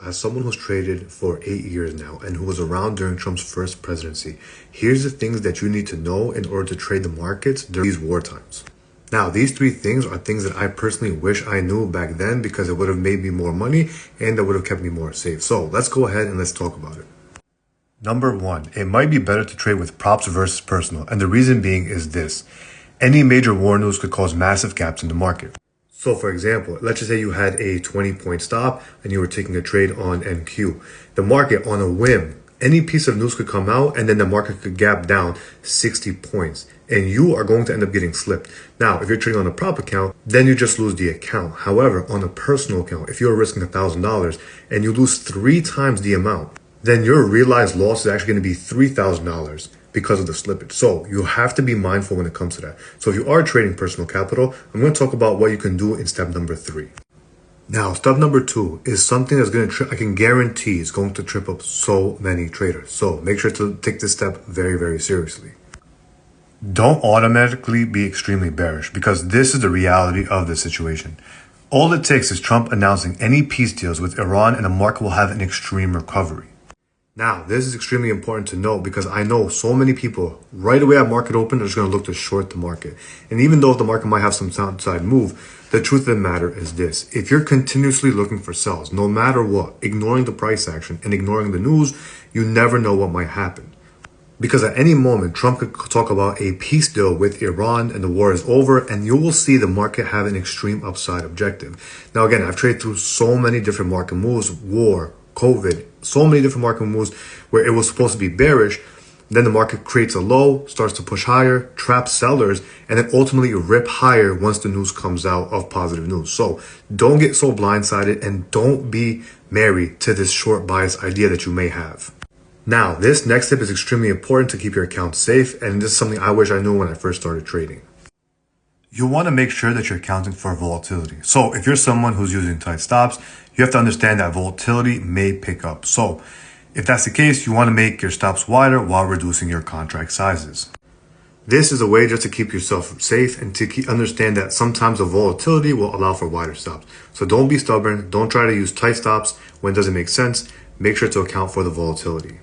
As someone who's traded for 8 years now and who was around during Trump's first presidency, here's the things that you need to know in order to trade the markets during these war times. Now, these 3 things are things that I personally wish I knew back then because it would have made me more money and it would have kept me more safe. So let's go ahead and let's talk about it. Number 1, it might be better to trade with props versus personal. And the reason being is this: any major war news could cause massive gaps in the market. So for example, let's just say you had a 20-point stop and you were taking a trade on NQ. The market, on a whim, any piece of news could come out and then the market could gap down 60 points and you are going to end up getting slipped. Now, if you're trading on a prop account, then you just lose the account. However, on a personal account, if you're risking $1,000 and you lose 3 times the amount, then your realized loss is actually going to be $3,000 because of the slippage. So you have to be mindful when it comes to that. So if you are trading personal capital, I'm going to talk about what you can do in step number 3. Now, step number 2 is something that's going to, I can guarantee is going to trip up so many traders. So make sure to take this step very, very seriously. Don't automatically be extremely bearish because this is the reality of the situation. All it takes is Trump announcing any peace deals with Iran and the market will have an extreme recovery. Now, this is extremely important to know because I know so many people right away at market open are just going to look to short the market. And even though the market might have some downside move, the truth of the matter is this: if you're continuously looking for sells, no matter what, ignoring the price action and ignoring the news, you never know what might happen. Because at any moment, Trump could talk about a peace deal with Iran and the war is over, and you will see the market have an extreme upside objective. Now, again, I've traded through so many different market moves, war, COVID, so many different market moves where it was supposed to be bearish. Then the market creates a low, starts to push higher, traps sellers, and then ultimately rip higher once the news comes out of positive news. So don't get so blindsided and don't be married to this short bias idea that you may have. Now, this next tip is extremely important to keep your account safe, and this is something I wish I knew when I first started trading. You want to make sure that you're accounting for volatility. So if you're someone who's using tight stops, you have to understand that volatility may pick up. So if that's the case, you want to make your stops wider while reducing your contract sizes. This is a way just to keep yourself safe and to understand that sometimes the volatility will allow for wider stops. So don't be stubborn. Don't try to use tight stops when it doesn't make sense. Make sure to account for the volatility.